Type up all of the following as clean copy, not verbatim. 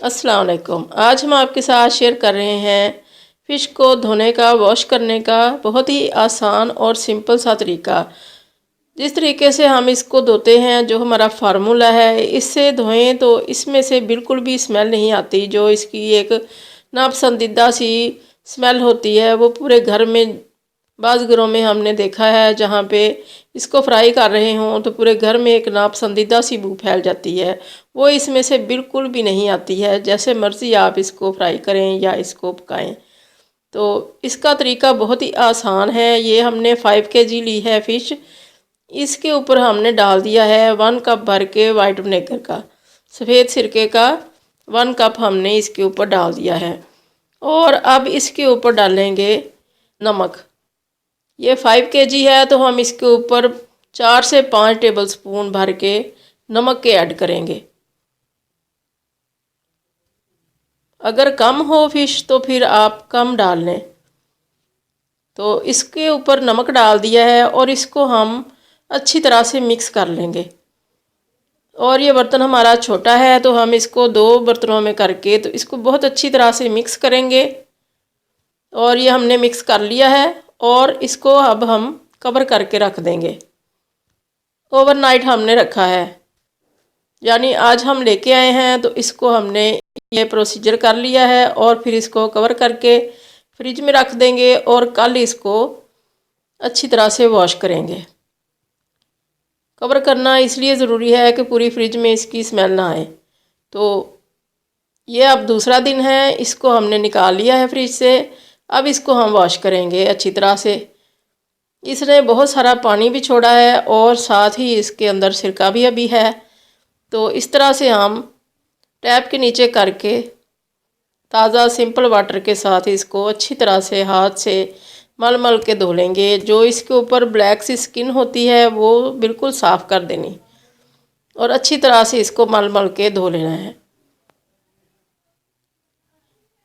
अस्सलाम वालेकुम। आज हम आपके साथ शेयर कर रहे हैं फ़िश को धोने का, वॉश करने का बहुत ही आसान और सिंपल सा तरीका। जिस तरीके से हम इसको धोते हैं, जो हमारा फार्मूला है, इससे धोएं तो इसमें से बिल्कुल भी स्मेल नहीं आती। जो इसकी एक नापसंदीदा सी स्मेल होती है, वो पूरे घर में, बाज़ घरों में हमने देखा है जहाँ पे इसको फ्राई कर रहे हों तो पूरे घर में एक नापसंदीदा सी बू फैल जाती है। वो इसमें से बिल्कुल भी नहीं आती है। जैसे मर्ज़ी आप इसको फ्राई करें या इसको पकाएं। तो इसका तरीका बहुत ही आसान है। ये हमने 5 kg ली है फ़िश। इसके ऊपर हमने डाल दिया है 1 कप भर के वाइट विनेगर का, सफ़ेद सिरके का 1 कप हमने इसके ऊपर डाल दिया है। और अब इसके ऊपर डालेंगे नमक। ये 5 kg है तो हम इसके ऊपर 4 से 5 टेबल स्पून भर के नमक के ऐड करेंगे। अगर कम हो फ़िश तो फिर आप कम डाल लें। तो इसके ऊपर नमक डाल दिया है और इसको हम अच्छी तरह से मिक्स कर लेंगे। और ये बर्तन हमारा छोटा है तो हम इसको 2 बर्तनों में करके तो इसको बहुत अच्छी तरह से मिक्स करेंगे। और ये हमने मिक्स कर लिया है और इसको अब हम कवर करके रख देंगे। ओवरनाइट हमने रखा है, यानी आज हम लेके आए हैं तो इसको हमने ये प्रोसीजर कर लिया है और फिर इसको कवर करके फ्रिज में रख देंगे और कल इसको अच्छी तरह से वॉश करेंगे। कवर करना इसलिए ज़रूरी है कि पूरी फ्रिज में इसकी स्मेल ना आए। तो ये अब दूसरा दिन है, इसको हमने निकाल लिया है फ्रिज से। अब इसको हम वॉश करेंगे अच्छी तरह से। इसने बहुत सारा पानी भी छोड़ा है और साथ ही इसके अंदर सिरका भी अभी है। तो इस तरह से हम टैप के नीचे करके ताज़ा सिंपल वाटर के साथ इसको अच्छी तरह से हाथ से मल मल के धो लेंगे। जो इसके ऊपर ब्लैक सी स्किन होती है वो बिल्कुल साफ़ कर देनी और अच्छी तरह से इसको मल मल के धो लेना है।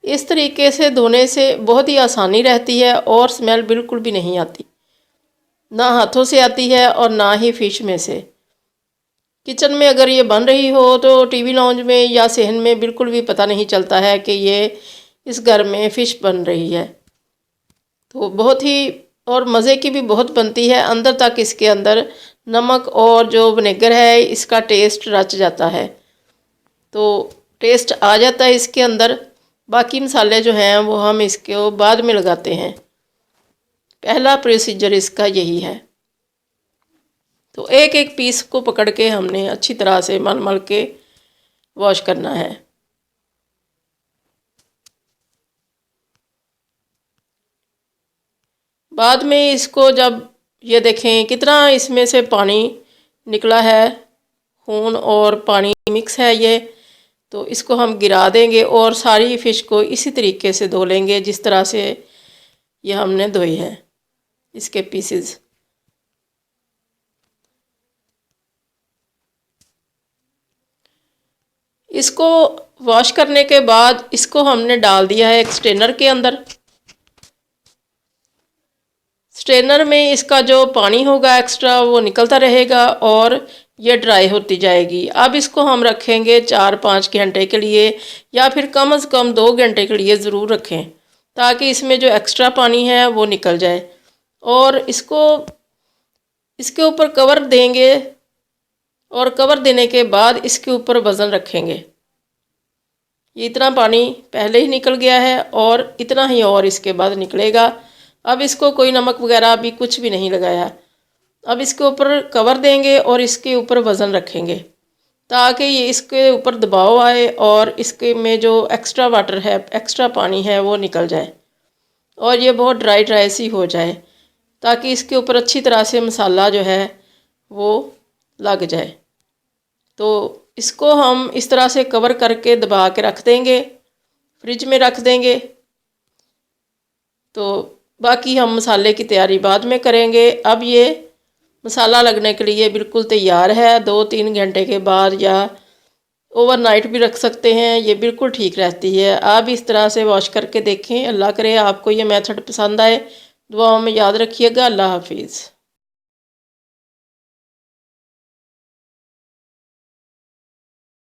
इस तरीके से धोने से बहुत ही आसानी रहती है और स्मेल बिल्कुल भी नहीं आती। ना हाथों से आती है और ना ही फ़िश में से। किचन में अगर ये बन रही हो तो टीवी लाउंज में या सहन में बिल्कुल भी पता नहीं चलता है कि ये इस घर में फ़िश बन रही है। तो बहुत ही और मज़े की भी बहुत बनती है। अंदर तक इसके अंदर नमक और जो विनेगर है इसका टेस्ट रच जाता है, तो टेस्ट आ जाता है इसके अंदर। बाकी मसाले जो हैं वो हम इसके बाद में लगाते हैं। पहला प्रोसीजर इसका यही है। तो एक एक पीस को पकड़ के हमने अच्छी तरह से मल मल के वॉश करना है। बाद में इसको जब ये देखें कितना इसमें से पानी निकला है, खून और पानी मिक्स है ये, तो इसको हम गिरा देंगे और सारी फ़िश को इसी तरीके से धो लेंगे जिस तरह से ये हमने धोई है इसके पीसेस। इसको वॉश करने के बाद इसको हमने डाल दिया है एक स्ट्रेनर के अंदर। स्ट्रेनर में इसका जो पानी होगा एक्स्ट्रा वो निकलता रहेगा और ये ड्राई होती जाएगी। अब इसको हम रखेंगे 4-5 घंटे के लिए या फिर कम से कम 2 घंटे के लिए ज़रूर रखें, ताकि इसमें जो एक्स्ट्रा पानी है वो निकल जाए। और इसको इसके ऊपर कवर देंगे और कवर देने के बाद इसके ऊपर वज़न रखेंगे। ये इतना पानी पहले ही निकल गया है और इतना ही और इसके बाद निकलेगा। अब इसको कोई नमक वगैरह भी कुछ भी नहीं लगाया। अब इसके ऊपर कवर देंगे और इसके ऊपर वज़न रखेंगे ताकि ये इसके ऊपर दबाव आए और इसके में जो एक्स्ट्रा वाटर है, एक्स्ट्रा पानी है वो निकल जाए और ये बहुत ड्राई ड्राई सी हो जाए, ताकि इसके ऊपर अच्छी तरह से मसाला जो है वो लग जाए। तो इसको हम इस तरह से कवर करके दबा के रख देंगे, फ्रिज में रख देंगे। तो बाकी हम मसाले की तैयारी बाद में करेंगे। अब ये मसाला लगने के लिए बिल्कुल तैयार है। 2-3 घंटे के बाद या ओवरनाइट भी रख सकते हैं, ये बिल्कुल ठीक रहती है। आप इस तरह से वॉश करके देखें। अल्लाह करे आपको ये मेथड पसंद आए। दुआओं में याद रखिएगा। अल्लाह हाफिज़।